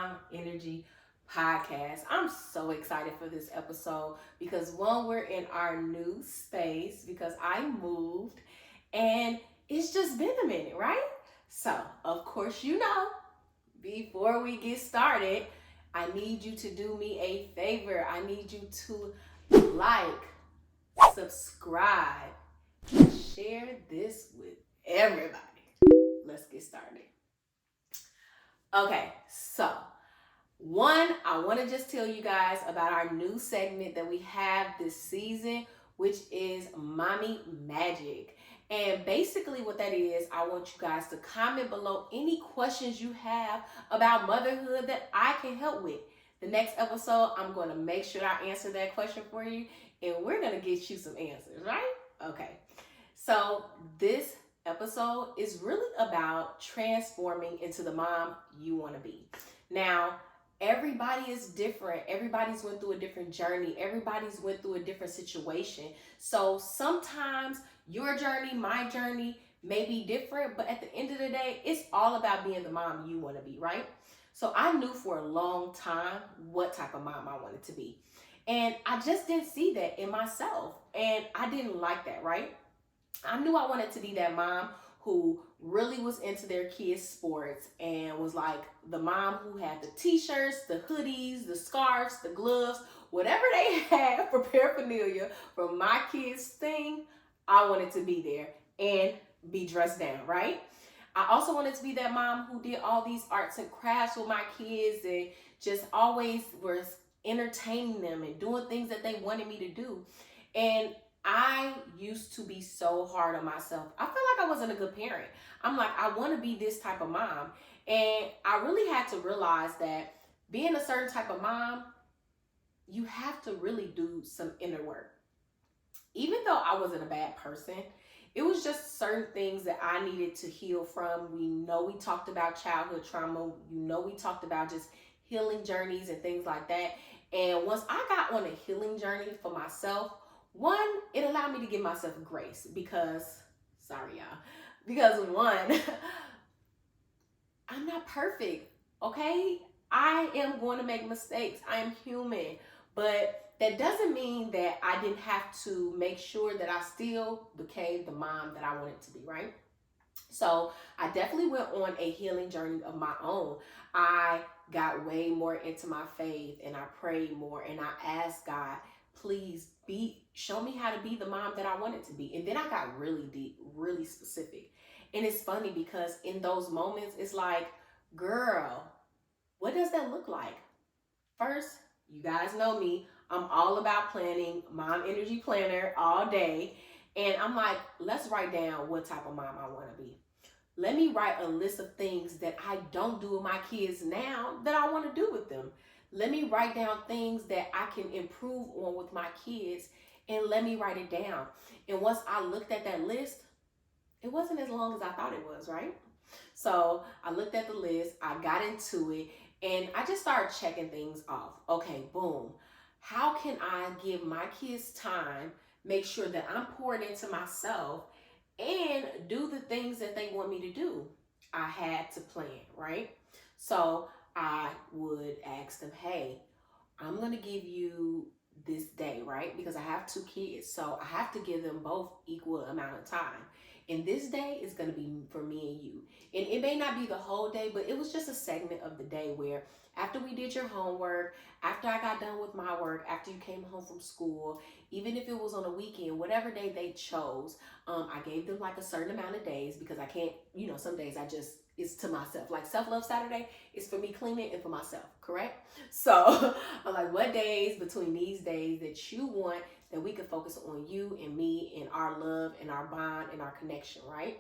Mom Energy Podcast. I'm so excited for this episode because one, we're in our new space because I moved and it's just been a minute, right? So, of course, before we get started, I need you to do me a favor. I need you to like, subscribe, and share this with everybody. Let's get started. Okay, so one, I want to just tell you guys about our new segment that we have this season, which is Mommy Magic. And basically, what that is, I want you guys to comment below any questions you have about motherhood that I can help with. The next episode, I'm going to make sure I answer that question for you, and we're going to get you some answers, right? Okay. So, this episode is really about transforming into the mom you want to be. Now, everybody is different. Everybody's went through a different journey. Everybody's went through a different situation. So sometimes your journey, my journey may be different, but at the end of the day, it's all about being the mom you want to be, right? So I knew for a long time what type of mom I wanted to be. And I just didn't see that in myself. And I didn't like that, right? I knew I wanted to be that mom who really was into their kids' sports and was like the mom who had the t-shirts, the hoodies, the scarves, the gloves, whatever they had for paraphernalia for my kids' thing, I wanted to be there and be dressed down, right? I also wanted to be that mom who did all these arts and crafts with my kids and just always was entertaining them and doing things that they wanted me to do. And I used to be so hard on myself. I felt like I wasn't a good parent. I'm like, I want to be this type of mom. And I really had to realize that being a certain type of mom, you have to really do some inner work. Even though I wasn't a bad person, it was just certain things that I needed to heal from. We talked about childhood trauma. We talked about just healing journeys and things like that. And once I got on a healing journey for myself, one, it allowed me to give myself grace because, one, I'm not perfect, okay? I am going to make mistakes. I am human. But that doesn't mean that I didn't have to make sure that I still became the mom that I wanted to be, right? So I definitely went on a healing journey of my own. I got way more into my faith and I prayed more and I asked God, please show me how to be the mom that I wanted to be. And then I got really deep, really specific. And it's funny because in those moments, it's like, girl, what does that look like? First, you guys know me. I'm all about planning, Mom Energy Planner all day. And I'm like, let's write down what type of mom I want to be. Let me write a list of things that I don't do with my kids now that I want to do with them. Let me write down things that I can improve on with my kids and let me write it down. And once I looked at that list, it wasn't as long as I thought it was, right? So I looked at the list, I got into it, and I just started checking things off. Okay, boom. How can I give my kids time, make sure that I'm pouring into myself, and do the things that they want me to do? I had to plan, right? So I would ask them, hey, I'm going to give you this day, right? Because I have two kids. So I have to give them both equal amount of time. And this day is going to be for me and you. And it may not be the whole day, but it was just a segment of the day where after we did your homework, after I got done with my work, after you came home from school, even if it was on a weekend, whatever day they chose, I gave them like a certain amount of days because I can't, some days it's to myself. Like Self-Love Saturday is for me cleaning and for myself, correct? So I'm like, what days between these days that you want that we can focus on you and me and our love and our bond and our connection, right?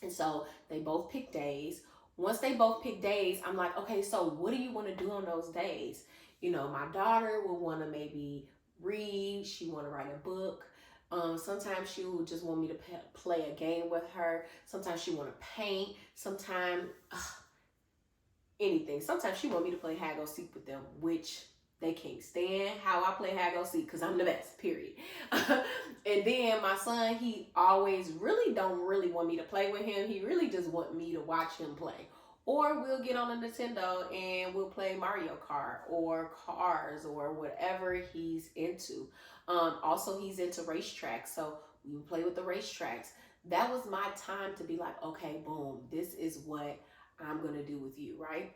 And so they both picked days. Once they both picked days, I'm like, okay, so what do you want to do on those days? My daughter will want to maybe read. She want to write a book. Sometimes she would just want me to play a game with her. Sometimes she want to paint. Sometimes anything. Sometimes she want me to play hide go seek with them, which they can't stand how I play hide go seek because I'm the best, period. And then my son, he always don't really want me to play with him. He really just want me to watch him play. Or we'll get on a Nintendo and we'll play Mario Kart or Cars or whatever he's into. Also, he's into racetracks, so we would play with the racetracks. That was my time to be like, okay, boom, this is what I'm gonna do with you, right?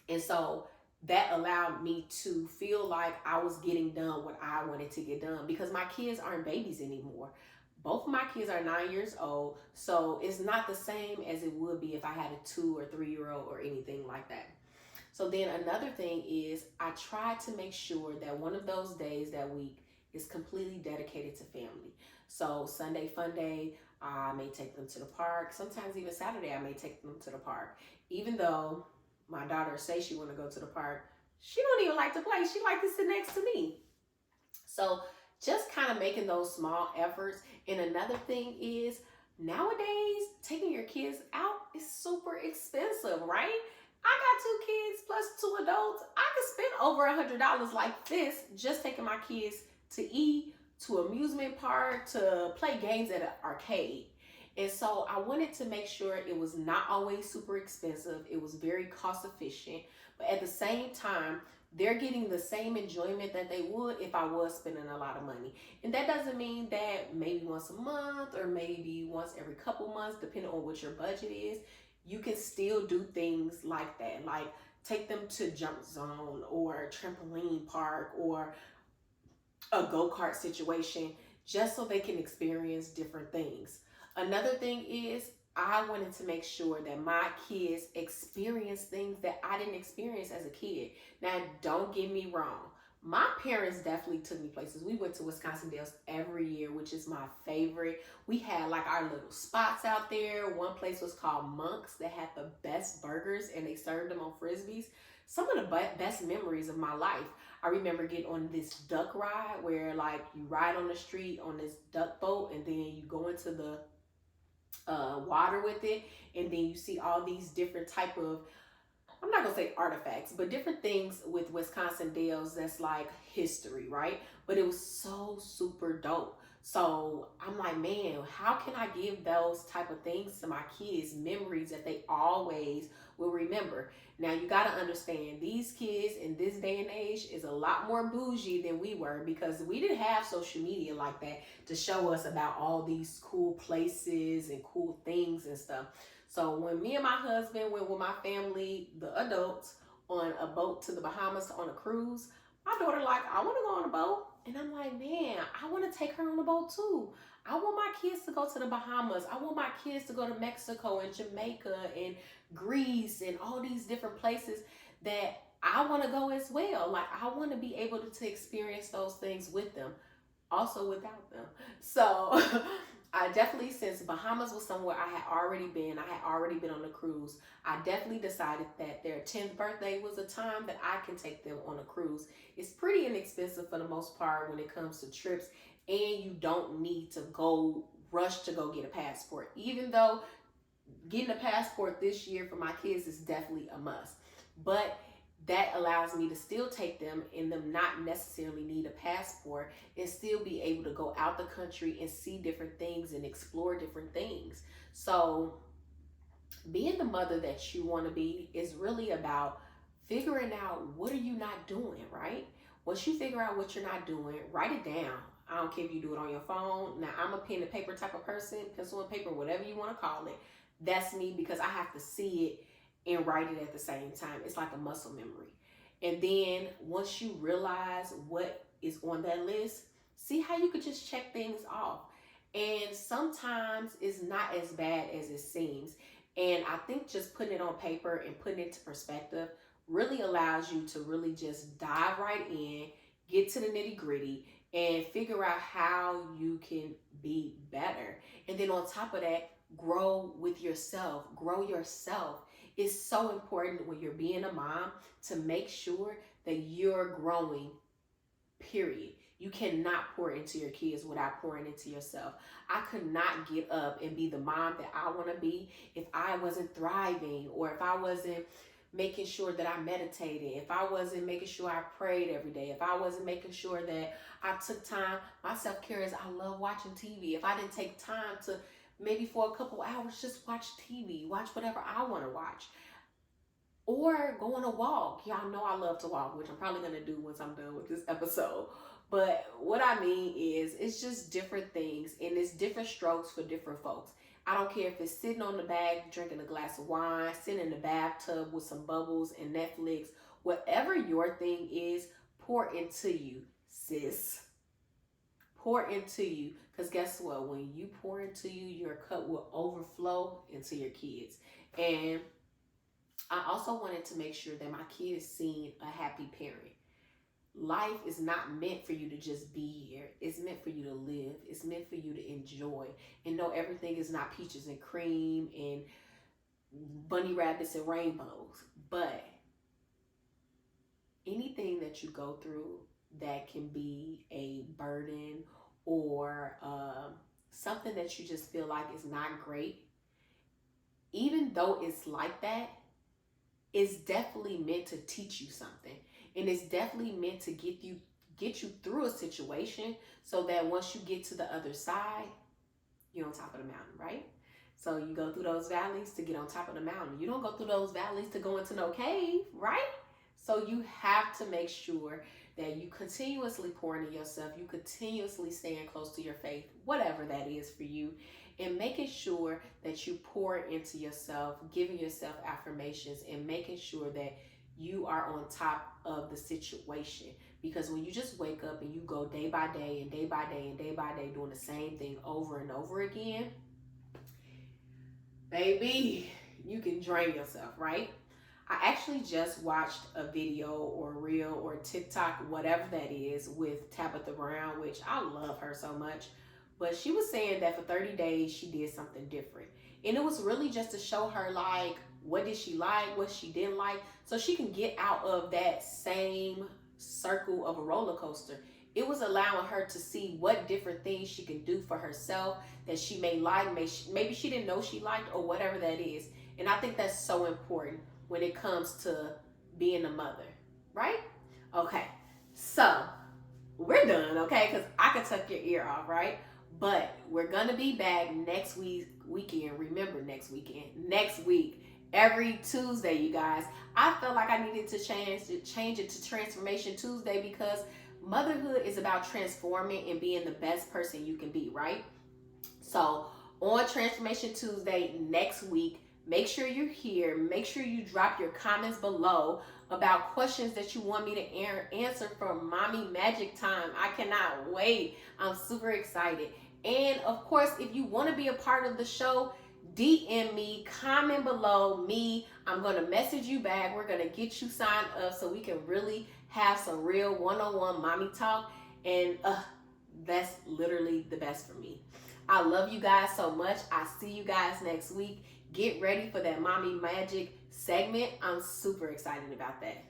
And so that allowed me to feel like I was getting done what I wanted to get done because my kids aren't babies anymore. Both of my kids are 9 years old, so it's not the same as it would be if I had a 2 or 3 year old or anything like that. So then another thing is I try to make sure that one of those days that week is completely dedicated to family. So Sunday fun day, I may take them to the park. Sometimes even Saturday, I may take them to the park. Even though my daughter says she want to go to the park, she don't even like to play. She like to sit next to me. So just kind of making those small efforts. And another thing is nowadays taking your kids out is super expensive, right? I got 2 kids plus 2 adults. I could spend over $100 like this just taking my kids to eat, to amusement park, to play games at an arcade. And so I wanted to make sure it was not always super expensive. It was very cost efficient, but at the same time, they're getting the same enjoyment that they would if I was spending a lot of money. And that doesn't mean that maybe once a month or maybe once every couple months, depending on what your budget is, you can still do things like that. Like take them to Jump Zone or trampoline park or a go-kart situation just so they can experience different things. Another thing is I wanted to make sure that my kids experience things that I didn't experience as a kid. Now, don't get me wrong. My parents definitely took me places. We went to Wisconsin Dells every year, which is my favorite. We had like our little spots out there. One place was called Monk's that had the best burgers and they served them on Frisbees. Some of the best memories of my life. I remember getting on this duck ride where like you ride on the street on this duck boat and then you go into the water with it, and then you see all these different type of, I'm not gonna say artifacts, but different things with Wisconsin Dells that's like history, right? But it was so super dope. So I'm like, man, how can I give those type of things to my kids, memories that they always will remember? Now you gotta understand, these kids in this day and age is a lot more bougie than we were because we didn't have social media like that to show us about all these cool places and cool things and stuff. So when me and my husband went with my family, the adults, on a boat to the Bahamas on a cruise, my daughter like, I want to go on a boat. And I'm like, man, I want to take her on a boat too. I want my kids to go to the Bahamas. I want my kids to go to Mexico and Jamaica and Greece and all these different places that I want to go as well. Like I want to be able to experience those things with them, also without them. So I definitely, since Bahamas was somewhere I had already been, I had already been on a cruise, I definitely decided that their 10th birthday was a time that I can take them on a cruise. It's pretty inexpensive for the most part when it comes to trips, and you don't need to go rush to go get a passport. Even though getting a passport this year for my kids is definitely a must. But that allows me to still take them and them not necessarily need a passport and still be able to go out the country and see different things and explore different things. So being the mother that you want to be is really about figuring out what are you not doing, right? Once you figure out what you're not doing, write it down. I don't care if you do it on your phone. Now, I'm a pen and paper type of person, pencil and paper, whatever you want to call it. That's me because I have to see it and write it at the same time. It's like a muscle memory. And then once you realize what is on that list, see how you could just check things off. And sometimes it's not as bad as it seems. And I think just putting it on paper and putting it to perspective really allows you to really just dive right in, get to the nitty gritty, and figure out how you can be better. And then on top of that, grow with yourself, grow yourself. It's so important when you're being a mom to make sure that you're growing, period. You cannot pour into your kids without pouring into yourself. I could not get up and be the mom that I want to be if I wasn't thriving, or if I wasn't making sure that I meditated, if I wasn't making sure I prayed every day, if I wasn't making sure that I took time. My self-care is I love watching TV. If I didn't take time to maybe for a couple hours just watch TV, watch whatever I want to watch. or go on a walk. Y'all know I love to walk, which I'm probably going to do once I'm done with this episode. But what I mean is, it's just different things, and it's different strokes for different folks. I don't care if it's sitting on the bag, drinking a glass of wine, sitting in the bathtub with some bubbles and Netflix. Whatever your thing is, pour into you, sis. Pour into you. Because guess what? When you pour into you, your cup will overflow into your kids. And I also wanted to make sure that my kids seen a happy parent. Life is not meant for you to just be here. It's meant for you to live. It's meant for you to enjoy. And know everything is not peaches and cream and bunny rabbits and rainbows. But anything that you go through that can be a burden or something that you just feel like is not great, even though it's like that, it's definitely meant to teach you something. And it's definitely meant to get you through a situation so that once you get to the other side, you're on top of the mountain, right? So you go through those valleys to get on top of the mountain. You don't go through those valleys to go into no cave, right? So you have to make sure that you continuously pour into yourself. You continuously staying close to your faith, whatever that is for you, and making sure that you pour into yourself, giving yourself affirmations, and making sure that you are on top of the situation. Because when you just wake up and you go day by day and day by day and day by day doing the same thing over and over again, baby, you can drain yourself, right? I actually just watched a video or reel or TikTok, whatever that is, with Tabitha Brown, which I love her so much. But she was saying that for 30 days she did something different. And it was really just to show her, like, what did she like, what she didn't like, so she can get out of that same circle of a roller coaster. It was allowing her to see what different things she can do for herself that she may like, maybe she didn't know she liked, or whatever that is. And I think that's so important when it comes to being a mother, right? Okay, so we're done, okay? Because I could tuck your ear off, right? But we're gonna be back next weekend. Remember, next week, every Tuesday, you guys. I felt like I needed to change it to Transformation Tuesday, because motherhood is about transforming and being the best person you can be, right? So on Transformation Tuesday next week, make sure you're here. Make sure you drop your comments below about questions that you want me to answer for Mommy Magic Time. I cannot wait. I'm super excited. And of course, if you want to be a part of the show, DM me, comment below me. I'm going to message you back. We're going to get you signed up so we can really have some real one-on-one mommy talk. And that's literally the best for me. I love you guys so much. I see you guys next week. Get ready for that Mommy Magic segment. I'm super excited about that.